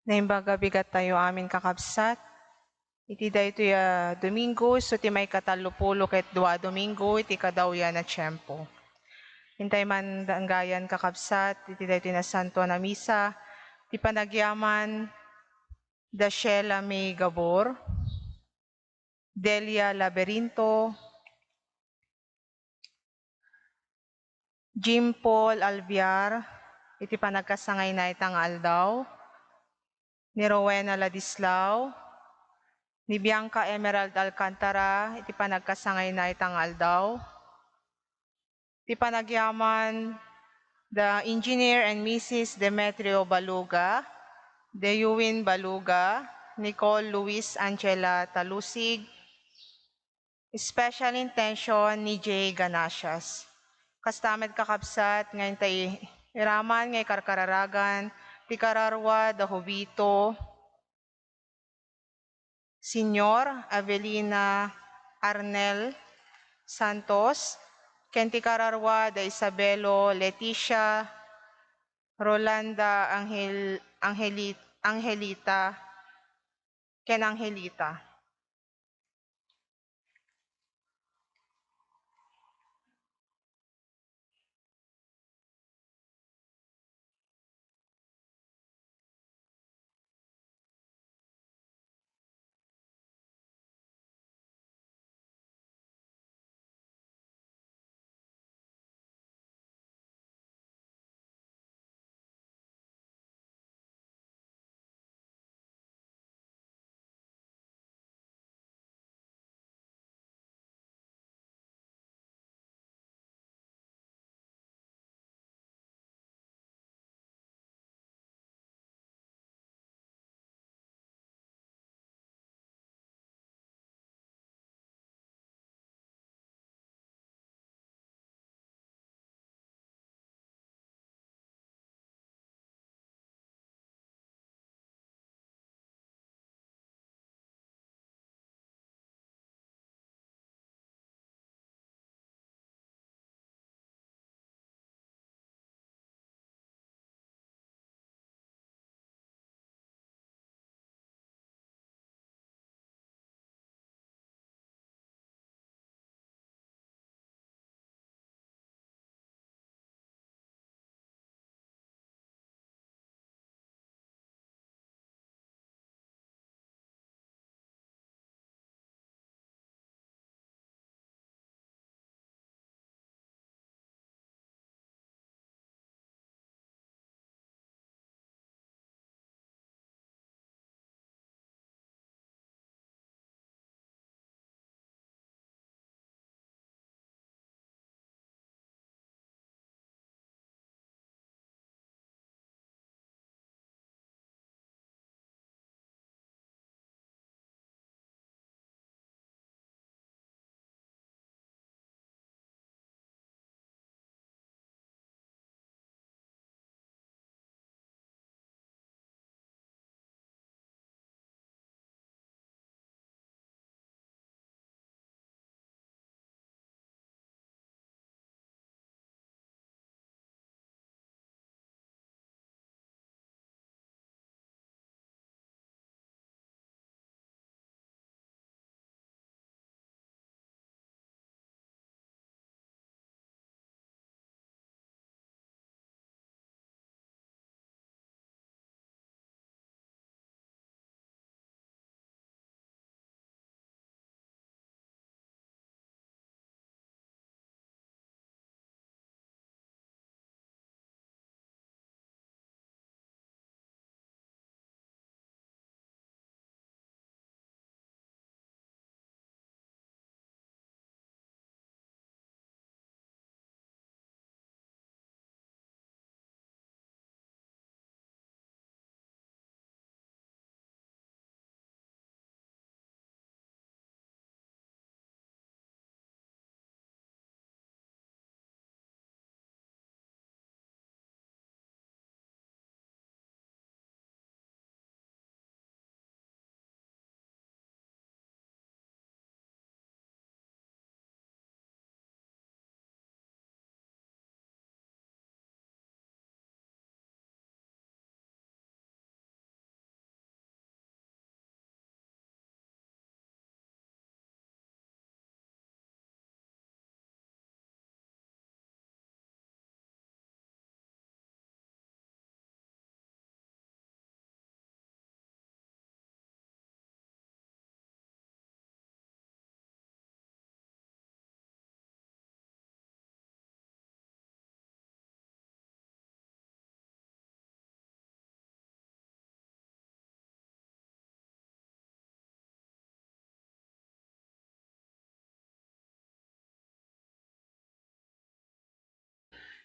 Naimbaga bigat tayo amin kakabsat. Iti dayto ya Domingo, so ti may katalupulo ket dua Domingo, iti kadaw ya na tiyempo. Hintay man gayan kakabsat, iti dayto na santo na misa, ti panagyaman da Sheila May Gabor, Delia Laberinto, Jim Paul Alviar, iti panagkasangay na itang aldaw, ni Rowena Ladislao, ni Bianca Emerald Alcantara, iti panagkasangay na itang aldaw, iti panagyaman the Engineer and Mrs. Demetrio Baluga, Deyuwin Baluga, Nicole Luis Angela Talusig, special intention ni J. Ganasias. Kastamed kakabsat, ngayon tayo iraman, ngay karkararagan, ti kararwa, dahubito, Senyor Avelina Arnel Santos, kenti kararwa da Isabelo Leticia Rolanda Angelita Ken Angelita.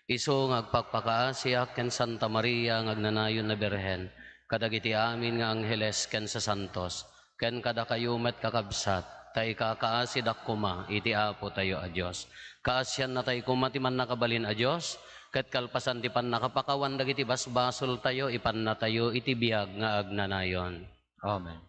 Isu ngagpakpakaasiak ken Santa Maria ngagnanayon na Birhen, kadagiti amin nga angheles ken sa santos, ken kada kayumet kakabsat, tay kakaasid akkuma iti Apo tayo a Dios. Kaasyan na tayo kumati man nakabalin a Dios, ket kalpasan ti pan nakapakawan dagiti basbasol tayo ipan na tayo iti biag nga agnanayon. Amen.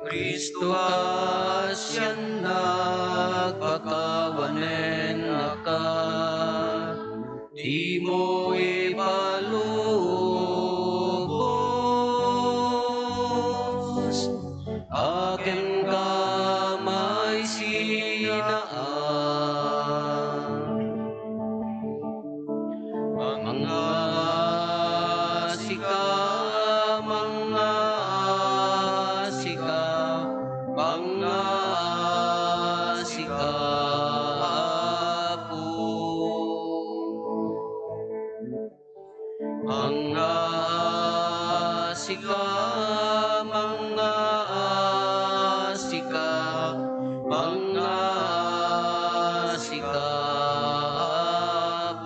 Kristo asyan nagpakawanen naka, di mo ipalubos, akin ka may sinaan. Mga sika, mga sika, mga sika po. Mga sika, mga sika, mga sika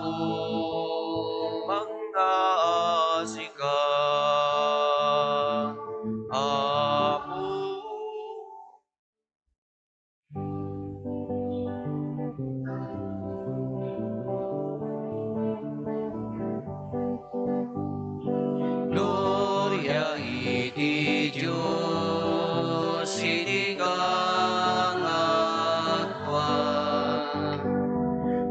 po. Mga asika, Apo. Gloria iti Diyos, iti kangatwan.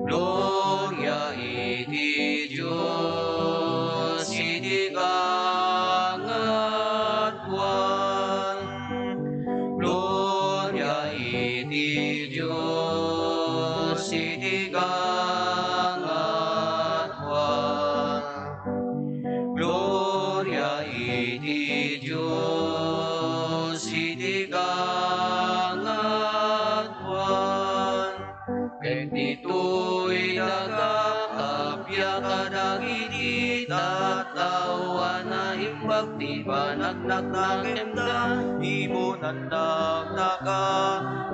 Gloria iti Diyos, iti kangatwan. Gloria iti Diyos, iti kangatwan. Gloria iti Diyos, iti kangatwan. Ket dito'y nagkakapya kadagiti tatawan na imbag ti panagnak na kemda. Di mo nandagdaka,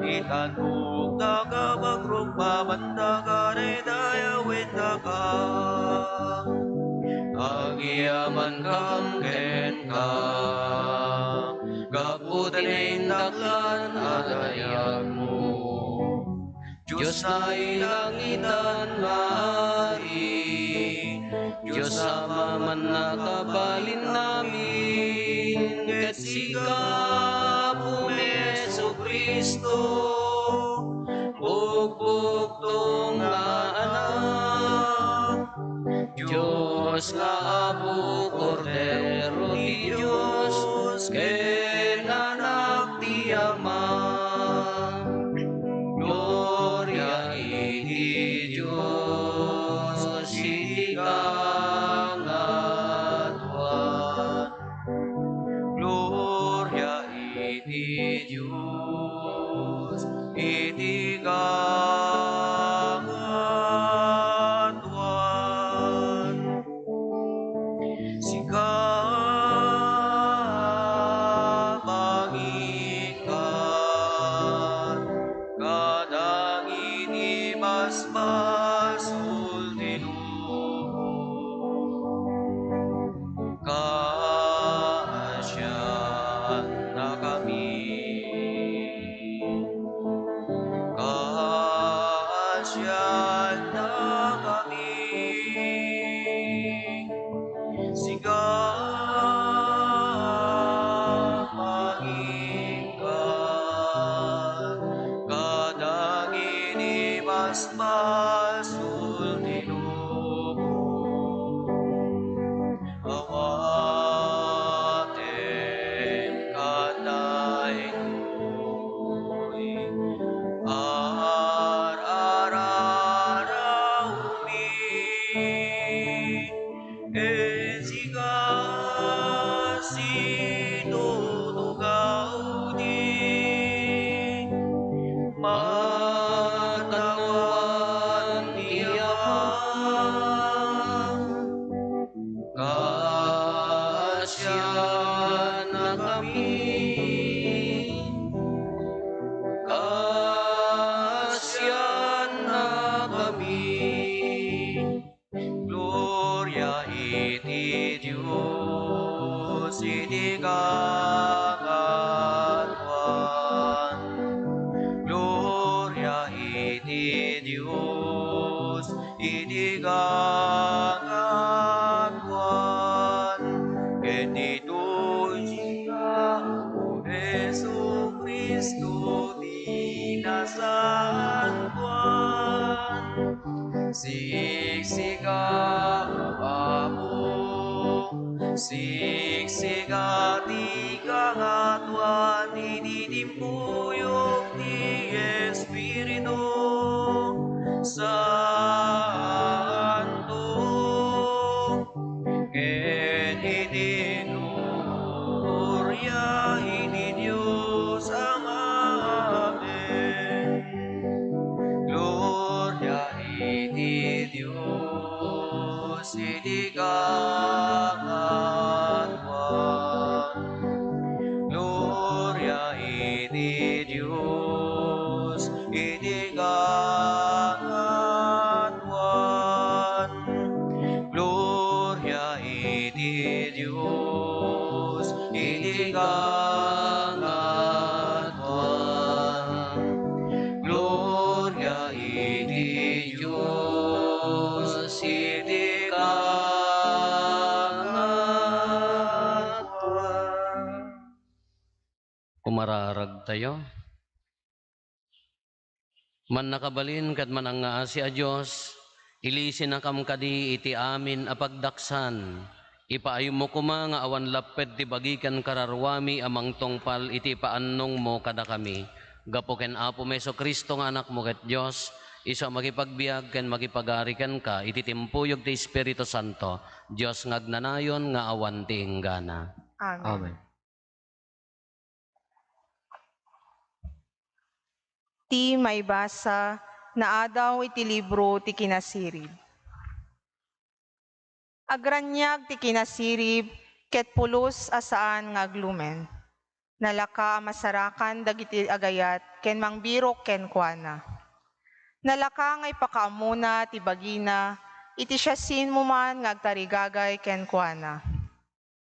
itanong daga bagrog pabandaga, redayawin daga. Agyaman kang ken ka, gaputin indaklan adayag mo. Diyos na ilangitan lai, Diyos Ama man nakabalin namin, ket sika po Meso Kristo, bugbugtong nga anak, Diyos nga Apo Kordero ti Diyos, ken anak ti Ama. Gloria iti Diyos, iti kangatwan. Gloria iti Diyos, iti kangatwan. Sika pangikat, kadagiti basbasul ti dugo. Kaasyan na kami, basbas ultimo awaten katay ko'y ar-araraumi esigasi tutugaw di matawan tiyawang kasyan na kami kasyan na kami Gloria iti Diyos iti kakatuan Gloria iti Diyos iti kakatuan ket ito'y siya o Jesu Kristo di nasantuan Siksika o Apo, siksika ti kakatuan, ititimpuyok ti Espiritu Santo. Ket itinurya iti Diyos Amamen. Gloria iti Diyos iti kakatuan Gloria iti Diyos iti kakatuan Gloria iti Diyos iti kakatuan Gloria iti Diyos iti kakatuan. Kumararag tayo. Man nakabalin kat manangaasi a Diyos, ilisin na kam kadi iti amin apagdaksan. Ipaayo mo kuma nga awan lapet ti bagikan kararwami amang tungpal iti paannong mo kada kami. Gapo ken Apo Meso Kristo nga anak mo ket Diyos, iso makipagbiag ken makipagarikan ka iti timpuyog ti Espiritu Santo. Diyos ngagnanayon nga awan ti inggana. Amen. Ti may basa na adaw iti libro ti kinasirib. Agranyag ti kinasirib ket pulos asaan nga aglumen. Nalaka masarakan dagiti agayat ken mangbirok ken kuana. Nalaka nga ipakaamuna ti bagina iti siyasin mo man nga agtarigagay ken kuana.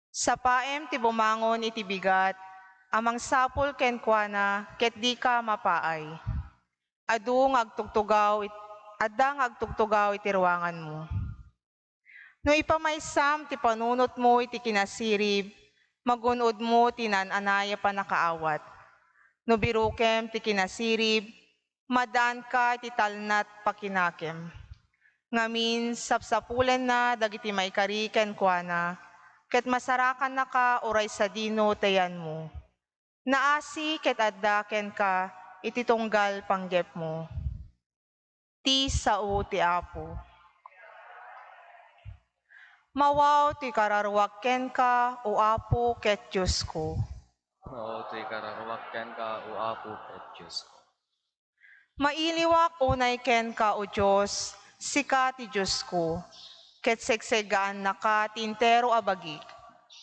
Sa paem ti bumangon iti bigat amang sapol ken kuana ket di ka mapaay. Adda nga agtugtugaw iti ruangan mo. No ipamaysam ti panunot mo iti kinasirib, magunod mo ti nananaya pa nakaawat. No birukem ti kinasirib, madaan ka iti talnat pakinakem. Ngamin sapsapulen na dagiti maikari ken kuana, ket masarakan na ka oray sa dino tayan mo. Naasi ket adda ken ka iti tunggal panggep mo. Ti sao ti Apo. Mawaw ti kararwak ken ka o Apo ket Diyos ko. Oo, to'y kararwakyan ka o Apo ket Diyos ko. Mailiwak unay ken ka o Diyos, sika ti Diyos ko. Ket segsegaan na ka ti intero abagi.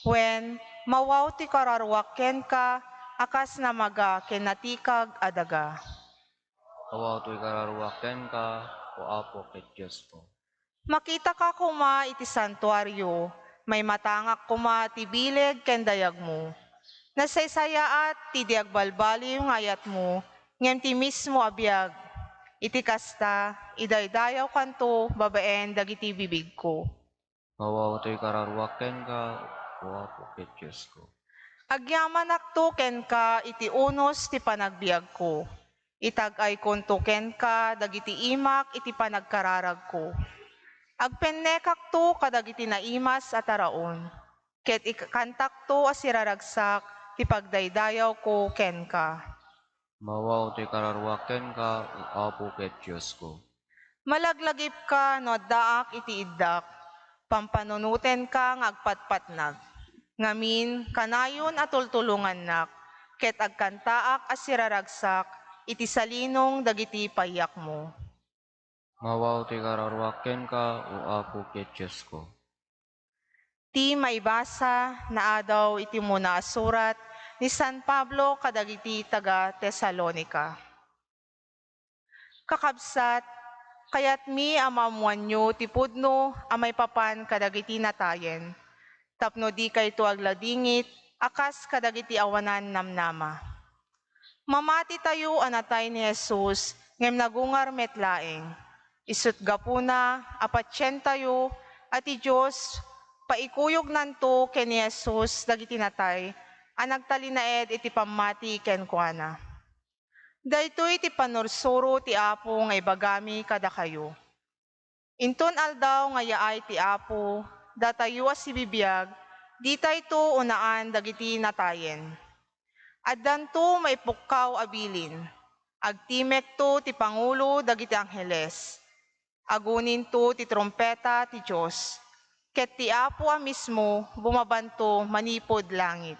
Wen mawaw ti kararwak ken ka, akas na maga ken natikag adaga. Awa to'y kararwakyan ka o Apo ket Diyos ko. Makita ka kuma iti santuaryo, may matangak kuma ti bileg ken dayag mo. Nasaysayaat ti diagbalbali yung ayat mo, ngem ti mismo abiyag. Iti kasta, idaydayaw kanto, babaen dagiti bibig ko. Awa to'y kararwakyan ka o Apo ket Diyos ko. Agyaman akto ken ka iti unos ti panagbiag ko. Itag ay kontuken ka, dagiti imak, iti panagkararag ko. Agpennekak to, kadagiti naimas at araon. Ket ikantak to as iraragsak, ti pagdaydayaw ko ken ka. Mawaw to'y kararwaken ka, o Apo ket Diyos ko. Malaglagip ka, no daak iti iddak. Pampanunuten ka, ngagpatpatnag. Ngamin, kanayon at tultulungan nak. Ket agkantaak as iraragsak, iti salinong dagiti payak mo. Mawaw to'y kararwaken ka, o Apo ket Diyos ko. Ti maibasa na adaw iti muna surat ni San Pablo kadagiti taga Tesalonica. Kakabsat, kayat mi amamuanyo ti pudno amay papan kadagiti natayen. Tapno di kayto agladingit, akas kadagiti awanan namnama. Mamati tayo anatay ni Jesus, ngem nagungar metlaeng. Isut gapuna, apatyen tayo, ati Diyos, paikuyog nanto ken ni Jesus dagiti natay, anagtalinaed iti pamati ken kuana. Daytoy ti panursuro ti Apo nga ibagami kada kayo. Inton aldaw nga yaay ti Apo, datayo as ibibiyag, di tayto unaan dagiti natayen. Addanto maipukkaw abilin, agtimek to ti Pangulo dagiti angheles, agunin to ti trompeta ti Diyos, ket ti Apo mismo bumabanto manipod langit.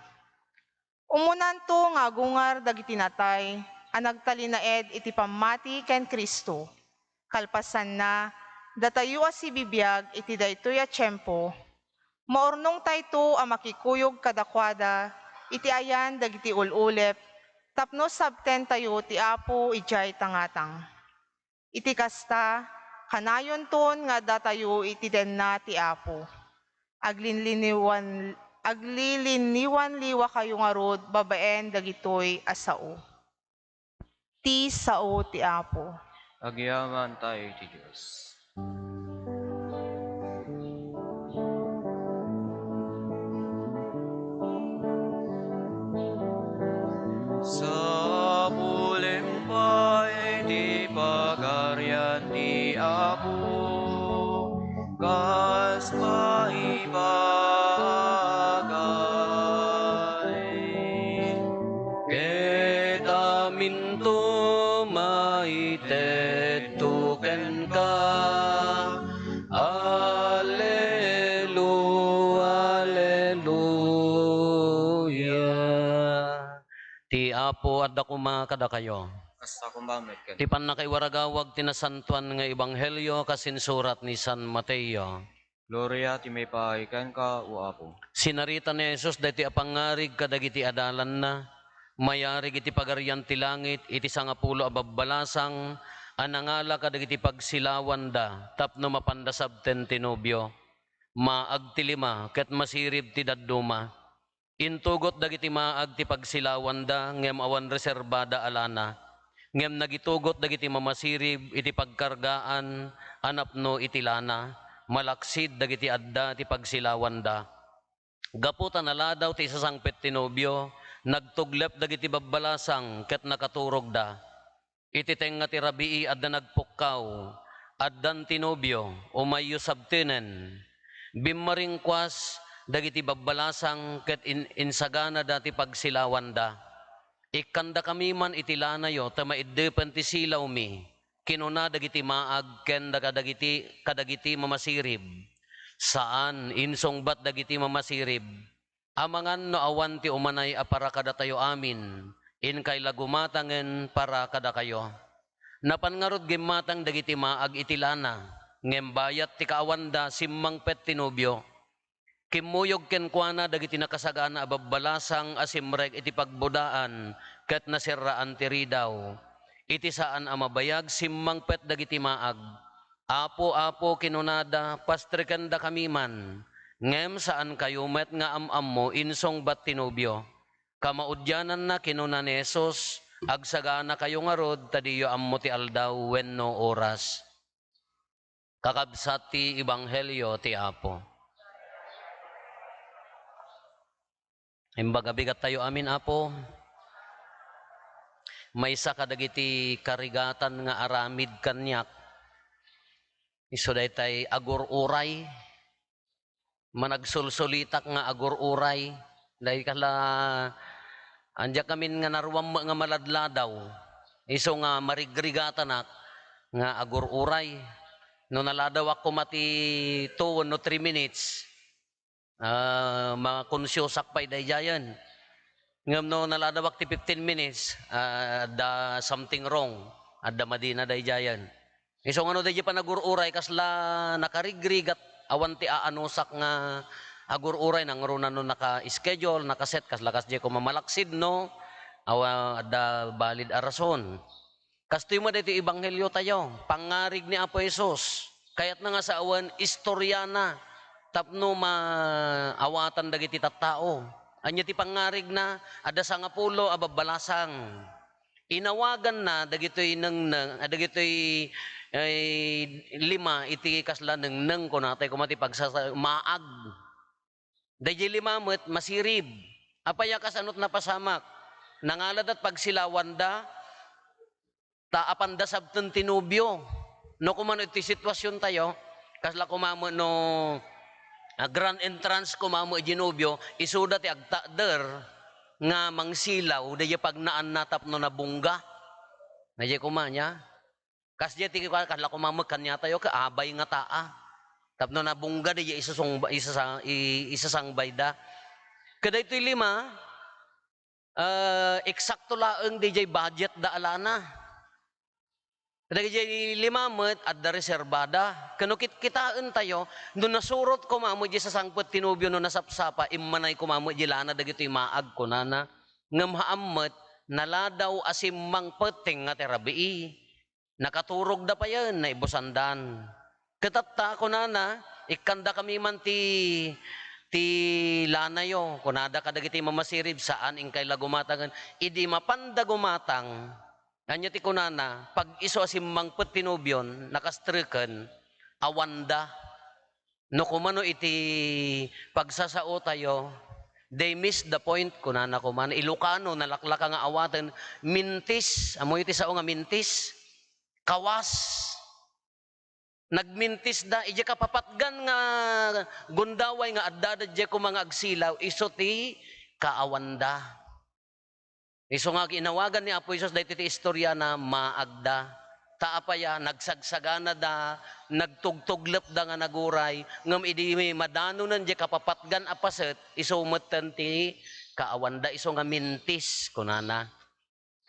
Umunan to nga agungar dagiti natay, anagtalinaed iti pamati ken Kristo. Kalpasan na, datayo as ibibiyag iti daytoy a tiyempo, maornong tayto a makikuyog kadakwada, iti ayan dagiti ululep, tapno sabten tayo ti Apo ijay tangatang. Iti kasta, kanayon ton nga datayo iti denna ti Apo. Agliliniwan liwa kayo nga rod, babaen dagitoy asao. Ti sao ti Apo. Agyaman tayo ti Diyos. Sa pulempay di pagarian ti Apo, kas maibagay. Ket amin to maited tuken ka. Alleluia. Ti Apo adda kuma kada kayo. Kasta kumbamit ken. Ti pannakaiwaragawag tinasantuan nga ebanghelyo kasinsurat ni San Mateo. Gloria ti may pahikan ka, o Apo. Sinarita ni Jesus dati apangarig kadagiti adalan na, mayarig iti pagarian ti langit, iti sangapulo ababbalasang, anangala kadagiti pagsilawan da, tapno mapandasabten ti nobyo, maagtilima, ket masirib ti dadduma. Intugot dagiti maag ti pagsilawan da, ngem awan reserbada alana, ngem nagitugot dagiti mamasirib, iti pagkargaan, anapno iti lana, malaksid dagiti adda ti pagsilawan da. Gaputan naladaw ti isasangpet ti nobyo, nagtuglep dagiti babbalasang ket nakaturog da. Iti tenga ti rabii adda nagpukkaw, addan ti nobyo, umayo sabtenen. Bimmaringkwas dagiti babbalasang ket insagana dati pagsilawan da. Ikanda kami man iti lanayo, ta maiddepen ti silaw mi, kinuna dagiti maag ken kadagiti mamasirib. Saan insong bat dagiti mamasirib? Amangan no awan ti umanay a para kada tayo amin, in kay lagumatangen para kada kayo. Napangarod gimatang dagiti maag iti lana, ngem bayat ti kaawanda simmang pet tinubyo. Kimuyog ken kuana dagiti nakasagana ababbalasang asimrek iti pagbudaan ket nasirraan ti ridaw. Iti saan a mabayag simmang pet dagiti maag. Apo kinunada pastreken da kami man. Ngem saan kayo met nga amam mo insong bat tinubyo. Kamaudyanan na kinuna ni Jesus, agsagana kayo nga rod tadiyo ammo ti aldaw wenno oras. Kakabsat ti ebanghelyo ti Apo. Imbagabigat tayo amin, Apo. may sa kadagiti karigatan nga aramid kanyak. Iso daytay agur uray, managsulsulitak nga agur uray, dahil kala anja kamin nga narwam nga maladladaw, iso nga marigrigatan nga agur uray. No naladaw ako mati 2 no 3 minutes, makonsyosak pa'y dayayan. Ngam no naladawak ti 15 minutes, da something wrong, adda madina dayayan. So ano dahi panagururay kasla nakarigrig at awan ti aanusak nga agururay nang runan no naka-schedule, nakaset kasla kas ko mamalaksid no, awa adda valid a rason. Kastoy mo dito ibanghelyo tayo, pangarig ni Apo Jesus, kayat na nga sa awan istoryana, tapno maawatan dagiti tattao. Anya ti pangarig na, ada sa nga pulo ababalasang. Inawagan na, dagito'y dagito'y 5, iti kasla nang ko natay kumati maag. Dagito'y 5 met masirib. Apaya kasanot na pasamak. Nangalad at pagsilawan da, taapan da sabten tinubyo. No kumano iti sitwasyon tayo, kasla kumamo no grand entrance kumamo ginubyo, isuda ti agtader nga mangsilaw, dahi pag naan natap no nabungga. Dahi kumanya. Kasya ti kasla kumamo kanya tayo, kaabay nga taa. Tapno nabungga, dahi isasang bayda. Kada ito'y 5, eksakto laeng dahi budget da alana. Kadagiti 5 met adda reserbada. Kano kitaan tayo, no nasurot ko mamo di sa sangpet tinubyo no nasapsapa, immanay ko mamo di lana dagiti maag ko nana. Ngam haammet, naladaw asimang peting nga terabii. Nakaturog da pa yan, na ibusandan. Katatta ko nana, ikanda kami man ti lanayo, kunada kadagiti mamasirib, saan ingkay lagumatangan, idi mapanda gumatang, anya ti kunana, pag iso asimang pet tinubyon, nakastriken, awanda. No kumano iti pagsasao tayo, they miss the point kunana kumana. Ilocano, nalaklaka nga awaten, mintis, amoy iti sao nga mintis, kawas. Nagmintis da, ija kapapatgan nga gundaway nga addada dya ko mga agsilaw, iso ti kaawanda. Iso nga ginawagan ni Apo Jesus dahil iti istorya na maagda. Taapaya, nagsagsagana da, nagtugtuglap da nga naguray, ngam idi madano nan di kapapatgan apaset, iso umatan ti kaawanda, iso nga mintis, kunana.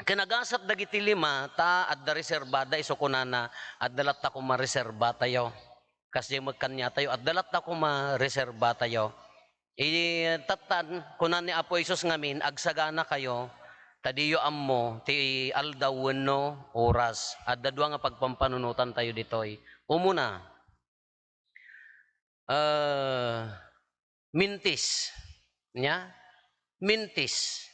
Kinagasat dagiti 5, ta adda reserbada, iso kunana, addalat ta ko mareserba tayo. Kasi magkanya tayo, addalat ta ko mareserba tayo. Tatan, kunan ni Apo Jesus ngamin, agsagana kayo, tadiyo ammo ti aldawen no oras at dadwa nga pagpampanunutan tayo ditoy. Umuna, mintis. Nya? Mintis.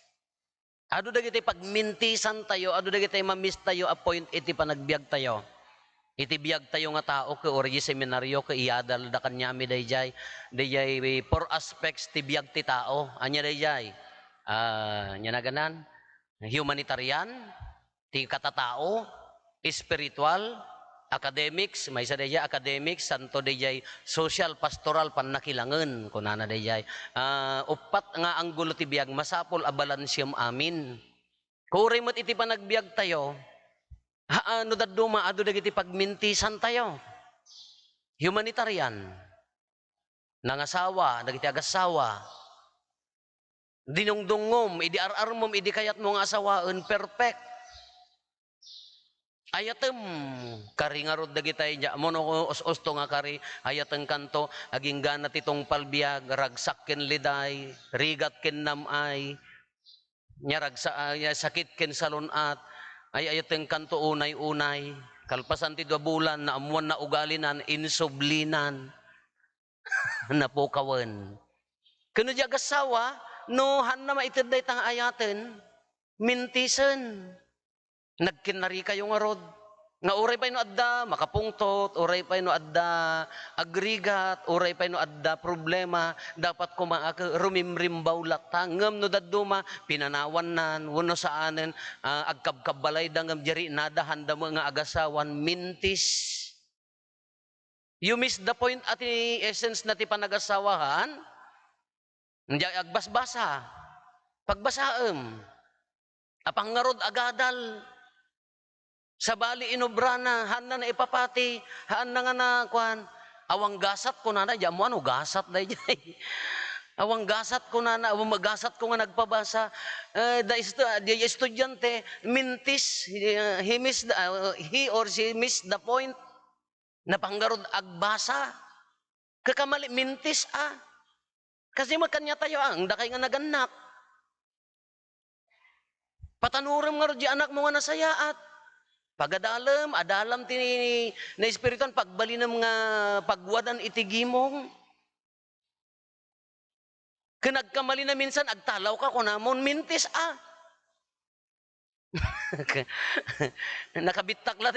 Ado dagiti pagmintisan tayo, ado dagiti mamiss tayo, appoint iti panagbiag tayo. Iti biag tayo nga tao ke origi seminaryo ke iadal da kanyami dayjay. Dayjay 4 aspects ti biag ti tao. Anya dayjay? Nya na ganan? Humanitarian, ti katatao, spiritual, academics, may isa dayjay academics, santo dayjay social, pastoral, pannakilangen, kunana dayjay. Upat nga anggulo ti biag, masapol a balansyem amin. Kuri mo't iti panagbiag tayo, ano daduma, ado dagiti pagmintisan tayo. Humanitarian, nangasawa, dagiti agasawa, dinungdungom, idi ar-armom, idi kayat mong asawaan, perfect. Ayatem, kari nga rod dagitay, mono os-osto nga kari, ayatem kanto, aging gana titong palbiag, ragsak ken liday, rigat ken namay, sakit ken salunat, ay ayatem kanto unay-unay, kalpasan ti 2 bulan, na amuan na ugalinan, insublinan, napukawan. Kano di agasawa, no han na maitiday tang ayaten, mintisen. Nagkinari kayo nga rod. Nga uray pa no adda makapungtot, uray pa no adda agrigat, uray pa no adda problema, dapat kumaaka rumimrimbaw lata ngem no dadduma pinanawan nan wenno saanen agkabkabalay da ngem jeri nadahan da mga agasawan mintis. You miss the point at essence na ti panagasawahan. Hindi agbasbasa. Pagbasaem. Apang ngarod agadal. Sa bali inobra na, haan na ipapati, haan na nga na, kuhan, awang gasat ko na na, mo ano, gasat na dyan. Awang gasat ko na na, awang magasat ko nga nagpabasa, the estudyante, mintis, he or she missed the point, na panggarod agbasa, kakamali, mintis kasi makanya tayo ang dakay nga naganak. Patanuram nga ro di anak mo nga nasayaat. Pagadalam, adalam ti na espiritan pagbali ng mga pagwadan itigimong. Kanagkamali na minsan agtalaw ka kunamon mintis Nakabitak la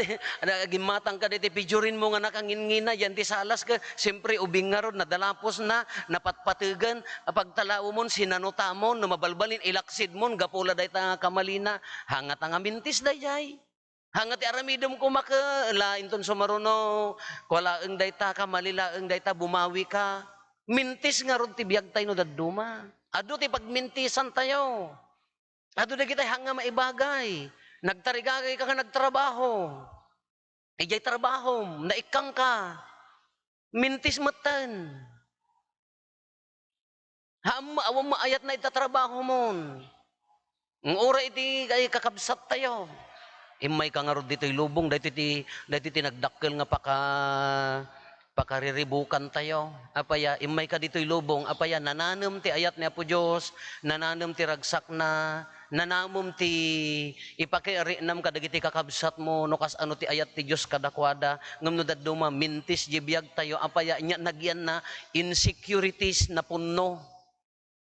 nagimatang ka diti pijurin mo nga nakangingina yan ti salas ka siyempre ubing nga ron nadalapos na napatpatugan pagtalaw mon sinanutamon na mabalbalin ilaksid mon gapula day ta kamalina hangat nga mintis dayay. Hangat aramidom ko makala inton sumaruno wala ang dayta ka malila ang dayta bumawi ka mintis nga rod ti biag tayo no dadduma adu ti pagmintisan tayo adu da kita hanga maibagay nagtarigagay ka nga nagtrabaho ijay trabahom naikang ka mintis matan awang maayat na itatrabaho mon ang ora iti ay kakabsat tayo imay ka nga ro dito'y lubong, dito ti nagdakkel nga pakariribukan tayo. Apaya, imay ka dito'y lubong, apaya, nananam ti ayat ni Apo Diyos, nananam ti ragsak na, nanamom ti ipakiarinam kadagiti kakabsat mo, no kas ano ti ayat ti Diyos kadakwada, ngam no dadduma, mintis jibiyag tayo, apaya, nya nagyan na insecurities na punno.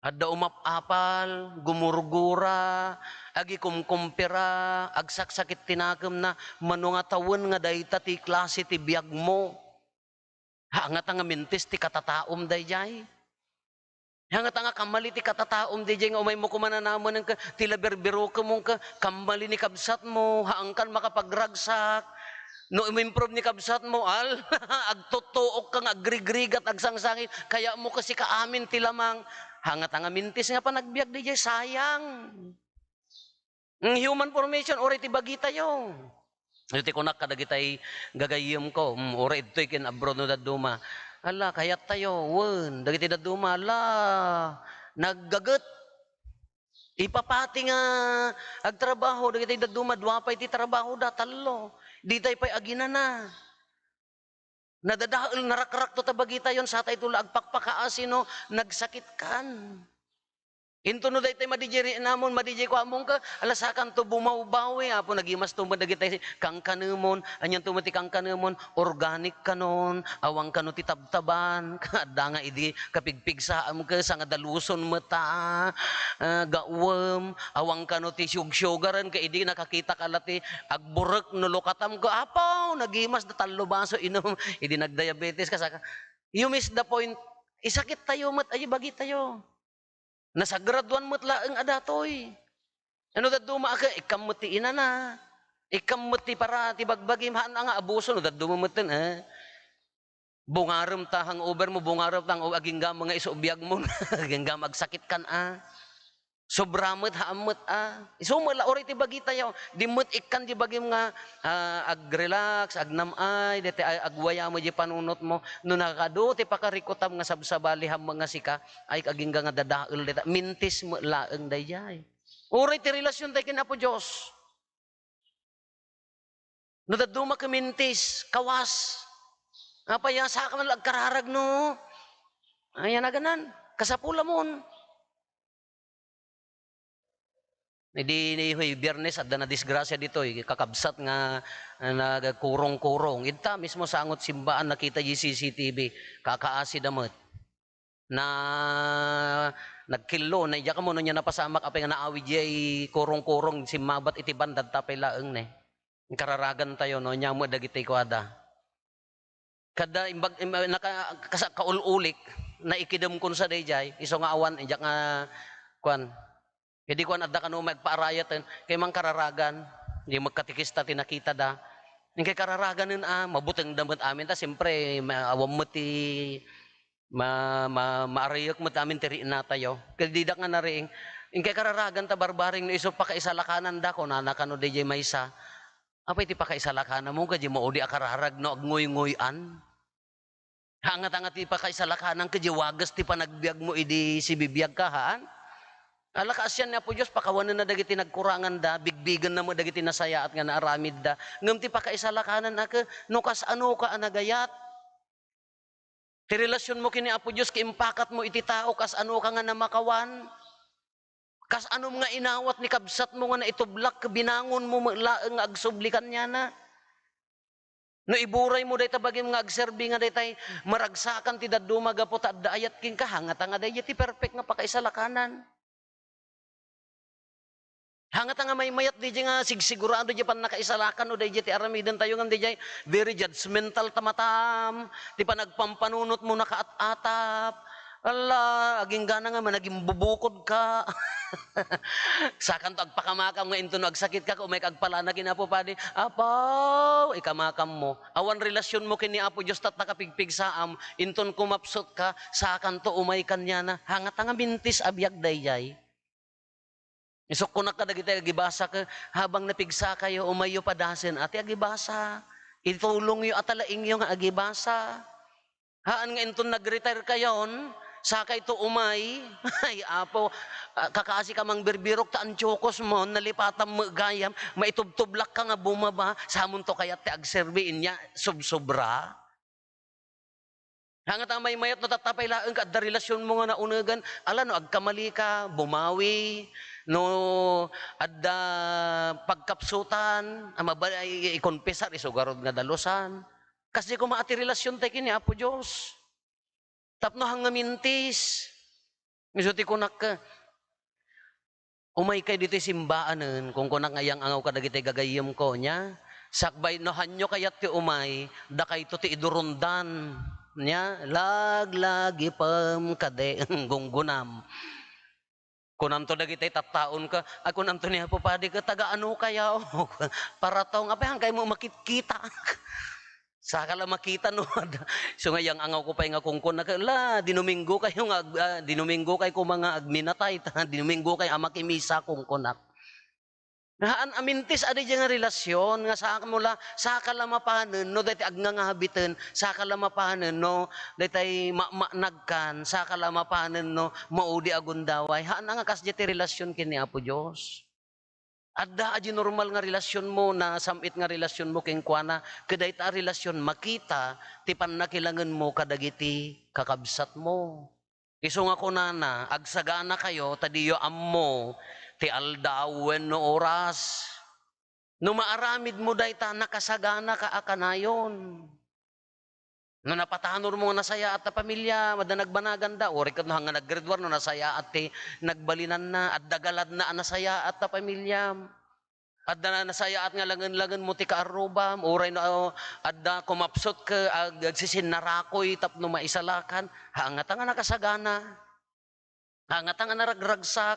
Adda umapapal, gumurgura, agi kumkumpira, agsaksakit tinagam na manungatawan nga dayta ti klase ti biyag mo. Hangat nga mintis ti katataom dayjay. Hangat nga kamali ti katataom dayjay nga umay mo kumananaman ng tila berbero ka mong kamali ni kabsat mo, haangkan makapagragsak. No improve ni kabsat mo, agtutuok kang agrigrigat agsangsangin, kaya mo kasi kaamin ti lamang. Hangat nga mintis nga pa nagbiag di sayang. Human formation, ori ti bagi tayo. Iti kunak kadagitay gagayim ko, ori ito'y kin abroad no daduma. Ala, kayat tayo, wen, dagiti daduma, ala, naggagat. Ipapati nga agtrabaho, dagiti daduma, duwapay ti trabaho da, talo. Di tayo pa'y agina na. Nadadahal narakrak to tabagita yon sa tay tula agpakpakaasino nagsakit kan. Into no daytay madijeri namon madijay ko among ka alasakan to bumawbawi apo nagimas to madagitay kang kanumon anyan to mati kang kanumon organic kanon awang kano ti tabtaban kada nga idi kapigpig sa am ka sa nga daluson mata gawem awang kano ti syugsyugaran ka idi nakakita kalati agburek no lokatam ko apaw nagimas da tallo baso inom idi nagdiabetes ka saka you miss the point isakit tayo mat ay bagi tayo. Nasa graduan mo't laeng adatoy. Ano daduma ka? Ikamuti ina na. Ikamuti para ti bagbagim haan nga abuso no daduma mo'ten bungaram ta hang over mo bungaram tang aging mga isubyag mo aging magsakit kan sobramot haamot isumala ori ti bagi tayo dimot ikkan di bagim nga agrelax agnamay dete agwaya mo di panunot mo no nakado ti pakarikutam nga sabsabali ham mga sika ay aging nga dadael deta mintis mo laeng dayjay ori ti relasyon tay kin Apo Dios no daduma ka mintis kawas apaya sa ka man agkararag no ayan na ganan kasapula mon. Hindi biyernes at na disgrasya dito kakabsat nga nagkurong-kurong. Ita mismo sa angot simbaan nakita yung CCTV kakaasi damot na nagkilo na iya ka mo niya napasamak apay nga naawi jay kurong-kurong simmabat iti bandad tapay laeng ne. Kararagan tayo no nya mo dagiti kwada. Kada kaululik na ikidem kun sa dayjay iso nga awan ijak nga kwan. Kedi kwan adda kanu magpaarayat kay mang kararagan di magkatikista tinakita da. Ning kay kararaganen mabuteng damet amin ta siyempre awam mo ti maarayok mo amin tiri na tayo. Kay didak nga nariing ing kay kararagan ta barbaring no iso pakaisalakanan da ko nana kanu dayjay maysa. Apay ti pakaisalakanan mo kadya maudi akararag no agngoy-ngoyan. Hangat-hangat ti pakaisalakanan kadya wagas ti panagbiag mo idi si bibiyag kahaan. Alakas yan na po Diyos, pakawanan na dagiti nagkurangan da, bigbigan na mo dagiti nasaya at nga naaramid da. Ngam ti pakaisalakanan na ka, no kas ano ka anagayat. Ti relasyon mo kini Apo Diyos, kiimpakat mo iti tao, kas ano ka nga namakawan. Kas anong nga inawat ni kabsat mo nga na itublak, binangon mo nga agsublikan niya na. No iburay mo day tabagim nga agserbi nga day tay maragsakan ti daduma gapo ta adda ayat king kahangata nga day ti perfect nga pakaisalakanan. Hangata nga may mayat di nga sigurado di pan nakaisalakan o di ti aramidan tayo nga di very judgmental tamatam, ti panagpampanunot mo nakaat-atap. Ala, aging gana nga man, naging bubukod ka. Sakan to agpakamakam nga into no agsakit ka, kung may kagpalana kinapo pa di, apaw, ikamakam mo. Awan relasyon mo kini Apo Diyos tat nakapigpig saam, inton kumapsot ka, sakan to umay kanya na, hangat nga mintis abiyag dayjay. Isok ko na ka dagiti agibasa ka, habang napigsa kayo, umayo padasin, ati agibasa. Itulong yo atalaing yung agibasa. Haan nga inton nag-retire kayon, sakay to umay, ay Apo, kakasi ka mang birbirok ta antyokos mo, nalipatam mo gayam, maitubtublak ka nga bumaba, samon to kayat ti agserbiin niya, subsobra. Hangat ang may mayat no tatapay laeng ka, adda relasyon mo nga naunagan, ala no, agkamali ka, bumawi, no, adda pagkapsutan, i-confessar, isugarod nga dalusan. Kasi kung maati relasyon tayo kini Apo Diyos. Tapno hanga mintis. Misuti ko ka. Umay kay dito simbaanen, kung kunak ngayang angaw ka dagiti gagayim ko niya, sakbay no hanyo kayat ti umay, da kay to ti idurundan niya, laglagi pam kade gunggunam. Kunanto dagiti tattaon ka, kunanto niya po padi ka, taga ano kaya, para taong, apay hangkay mo makikita. Saka lang makita no. So ngayang angaw ko pa nga kungkon na la dinumingo kayo nga dinumingo kay ko mga agminatay dinumingo kay amakimisa kungkonak. Haan amintis adi nga relasyon nga saka mula saka la mapanen no dayta agngangahabiten saka la mapanen no daytay nagkan saka la mapanen no maudi agundaway haan nga kasdi ti relasyon kini Apo Dios. Adda aji normal nga relasyon mo na samit nga relasyon mo king kuana keday ta relasyon makita ti pannakilangan mo kadagiti kakabsat mo. Isu nga kunana agsagana kayo tadiyo ammo ti aldawen no oras. No maaramid mo dayta nakasagana ka akanayon. No napatahanor mo nasaya at ta pamilya madanagbanagan da ori ket no hanga naggraduar no nasaya at ti nagbalinan na at dagalad na nasaya at ta pamilya adda nasaya at nga langan-langan mo ti kaarubam oray no adda kumapsot ka agsisinarakoy tapno maisalakan hangat nga nakasagana hangat nga naragragsak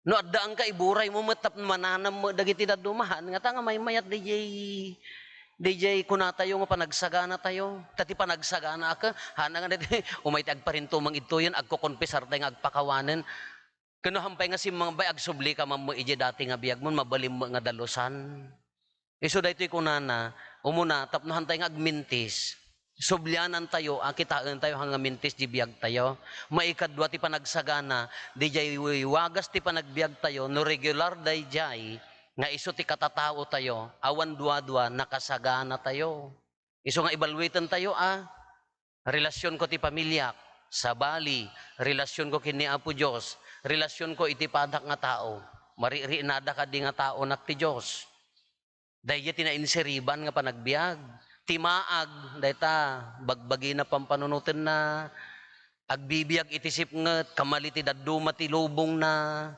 no adda ang kaiburay mo metap mananam mo dagiti daddumahan nga nga may mayat DJ kunatayo nga panagsagana tayo. Tati panagsagana ka. Hana nga dati umay agparinto mang ito yan. Agkukonpesar tayo nga agpakawanan. Kano hampay nga si mga bay agsubli ka mo ije dati nga biyag mo. Mabalim mo nga dalusan. Iso da ito'y kunana. Umuna tapnohan tayo nga agmintis. Sublianan tayo. Kitaan tayo hanga mintis di biyag tayo. Maikadwa ti panagsagana. DJ wagas ti panagbiag tayo. No regular day jay. Nga iso ti katatao tayo, awan dua-dua, nakasagana tayo. Iso nga evaluaten tayo, relasyon ko ti pamilya, sabali, relasyon ko kini Apo Diyos, relasyon ko iti padak nga tao, maririinada ka di nga tao nak ti Diyos. Dahil tinainseriban nga panagbiag, timaag, dahita, bagbagi na pampanunutin na, agbibiyag itisip nga, kamaliti daduma ti lubong na,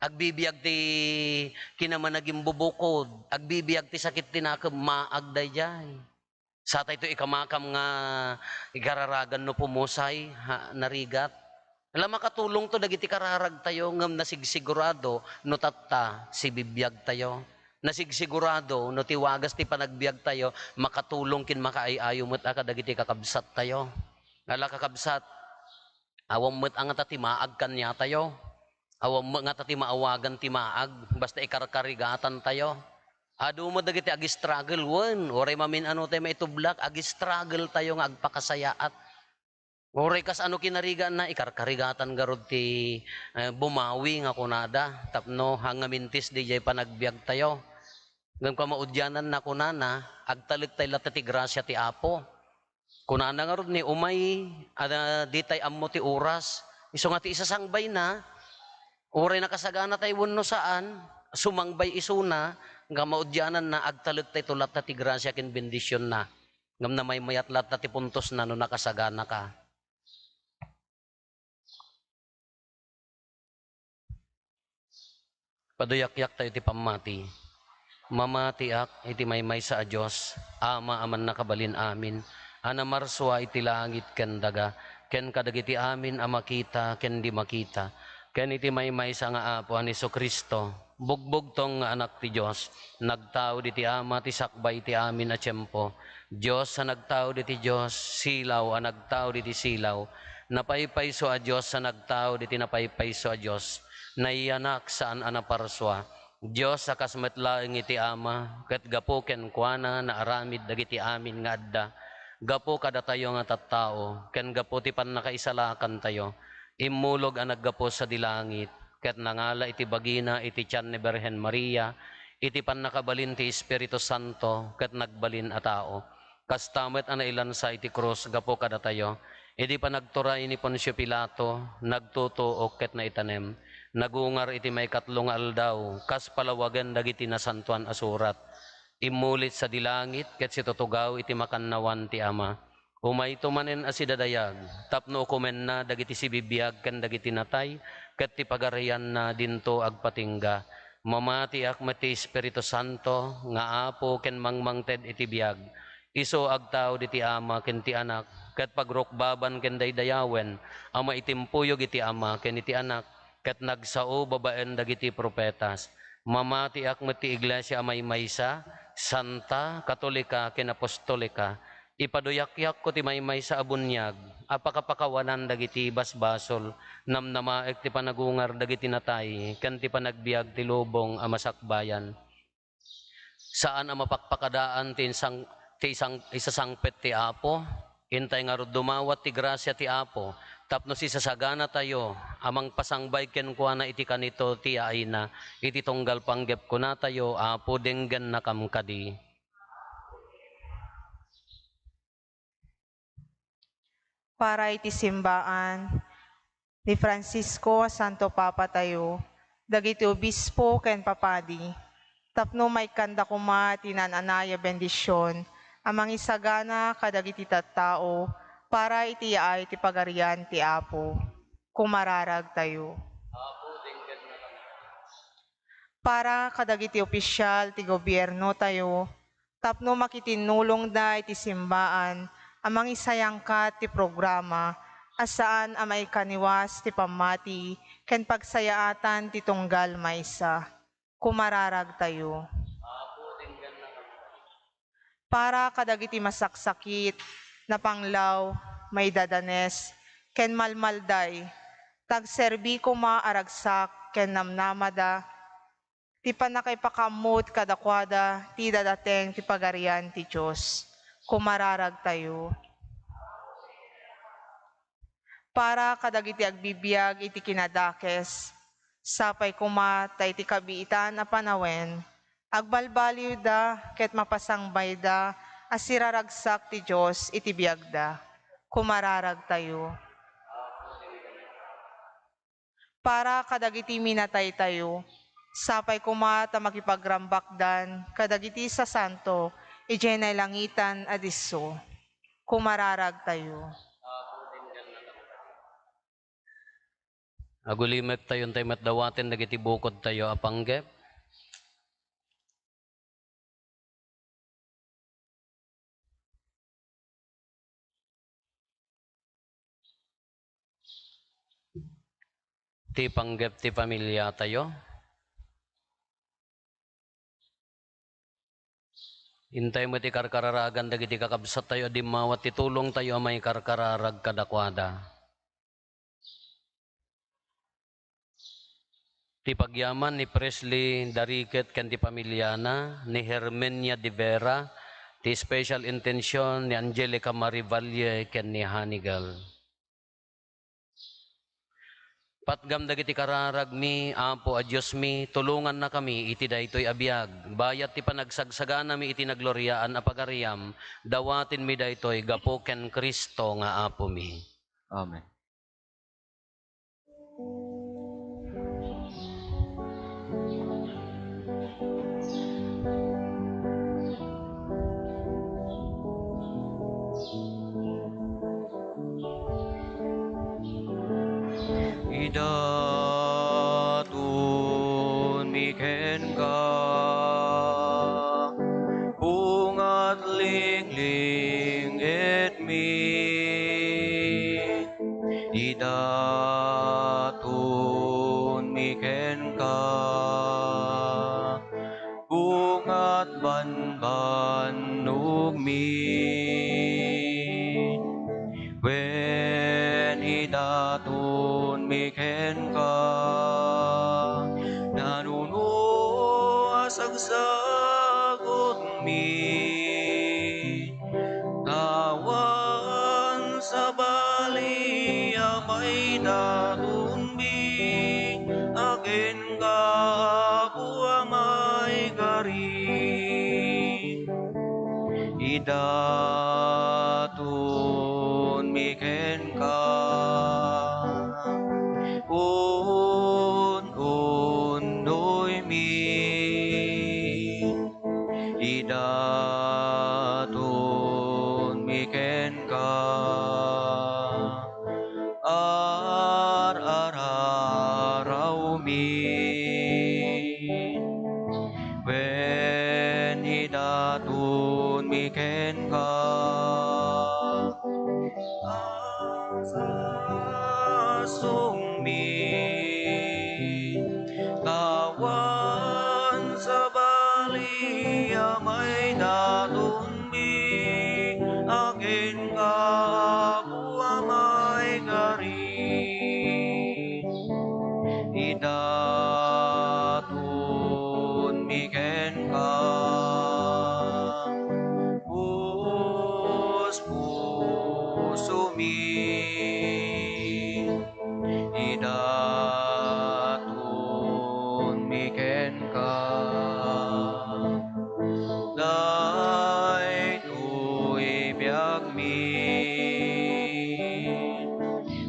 Agbibiyag ti kinamanaging bubukod, agbibiyag ti sakit tinakam maagday jay. Sa tayo ikamakam nga igararagan no pumusay narigat. Alam makatulong to dagiti kararag tayo ngam nasigsigurado no tatta si bibiyag tayo. Nasigsigurado no tiwagas ti panagbiag tayo makatulong kin makaayayo met aka dagiti kakabsat tayo. Ala kakabsat awam met ang ti maag kanya tayo. Awam nga ti maawagan ti maag basta ikarkarigatan tayo. Adu mo dagiti agi-struggle wen oray mamin ano tayo maitublak agi-struggle tayo nga agpakasayaat. Oray kas ano kinarigan na ikarkarigatan garod ti bumawi nga kunada tapno hangamintis di jay panagbiag tayo. Ngam kamaudyanan na kunana agtalit tayo lata ti grasya ti Apo. Kunana nga rod ni umay di tay ammo ti oras. Iso nga ti isasangbay na oray nakasagana tayo wenno saan sumangbay isuna nga maudyanan na agtalit tayo tulat na ti grasya kin bendisyon na ngam na may mayat lat na ti puntos na no nakasagana ka. Paduyakyak tayo ti pamati. Mamatiak iti maymay sa Diyos, ama aman nakabalin amin. Ana marswa iti langit ken daga, ken kadagiti amin a makita ken di makita. Ken iti maymay sa nga apo ani Kristo, bugbog tong nga anak ti Diyos, nagtao di ti ama ti sakbay ti amin a tiyempo. Diyos sa nagtao di ti Diyos, silaw a nagtao di ti silaw. Napaypayso a Diyos sa nagtao di ti napaypayso a Diyos. Naiyanak saan anaparswa. Diyos sa kasmetlaeng iti ama, ket gapo ken kuana na aramid dagiti amin nga adda. Gapo kada tayo nga tattao, ken gapo ti pannakaisalakan tayo. Immulog ang naggapo sa dilangit, ket nangala iti bagina iti tiyan ni Birhen Maria, iti pannakabalin ti Espiritu Santo, ket nagbalin a tao. Kastamet ang nailansa iti krus, gapo kada tayo. Iti panagturay ni Poncio Pilato, nagtutuok ket naitanem. Nagungar iti may katlong aldaw, kas palawagan dagiti nasantuan asurat. Imulit sa dilangit, ket si tutugaw iti makannawan ti ama. Umay tumanen asidadayag, tapno kumen na dagiti sibibiyag ken dagiti natay, ket ti pagarian na dinto agpatingga. Mamati akmet ti Espiritu Santo, nga apo ken mangmangted iti biyag. Iso agtao diti ama ken ti anak, ket pagrukbaban ken daydayawen, ama itimpuyog iti ama ken iti anak, ket nagsao babaen dagiti propetas. Mamati akmet ti iglesia amay maysa, santa, katolika, ken apostolika. Ipaduyakyak ko ti maymay sa abunyag, apakapakawanan dagiti basbasol, namnamaek ti panagungar dagiti natay, ken ti panagbiag ti lubong a masakbayan. Saan ang mapakpakadaan ti isasangpet ti Apo, intay nga rod dumawat ti grasya ti Apo, tapno si sasagana tayo, amang pasangbay ken kuana iti kanito ti ayna, iti tunggal panggep ko na tayo, Apo denggan na kamkadi. Para iti simbaan ni Francisco Santo Papa tayo, dagiti obispo ken papadi, tapno may kanda kuma tinananaya bendisyon, amang isagana kadagiti tattao, para iti ay ti pagarian ti Apo. Kumararag tayo. Para kadagiti opisyal ti gobyerno tayo, tapno makitinulong da iti simbaan, amang isayangkat ti programa, asaan amay kaniwas ti pamati, ken pagsayaatan ti tunggal maysa. Kumararag tayo. Para kadagiti masaksakit, na panglaw, may dadanes, ken malmalday, tagserbi kuma aragsak, ken namnamada, ti panakaipakamot kadakwada, ti dadateng ti pagarian ti Diyos. Kumararag tayo. Para kadagiti agbibiyag iti kinadakes, sapay kuma tay ti kabiitan a panawen, agbalbaliw da ket mapasangbay da asiraragsak ti Diyos iti biyag da. Kumararag tayo. Para kadagiti minatay tayo, sapay kuma ta makipagrambakdan kadagiti sa santo, ijenay langitan adiso. Kumararag tayo. Agulimek tayo tayo matdawatin dagiti bukod tayo apanggep. Ti panggep ti pamilya tayo. Intay mo ti karkararagan dagiti kakabsat tayo di mawat ti tulong tayo may karkararag kadakwada. Ti pagyaman ni Presley Dariket ken ti pamilyana, ni Hermenia de Vera, ti special intention ni Angelica Marivalle ken ni Hanigal. Patgam dagiti kararag mi, Apo a Diyos mi, tulungan na kami iti daytoy abiyag. Bayat ti panagsagsagana mi iti nagloryaan a pagariam, dawatin mi daytoy gapo ken Kristo nga Apo mi. Amen. Idatun miken ka, bungat lingling et mi. Idatun miken ka, bungat banbanug mi. When idatun miken ka, nanuno asagsagot mi. Tawan sa bali amay datun mi, akin ka amay kari. Idatun miken ka, undoy mi. Idatun miken ka, araraw mi. When idatun miken ka, asasong mi. Tawan sa bali amay datun mi, akin ka amay kari. Idatun miken ka, puso mi. Idatun miken ka, daytoy biag mi.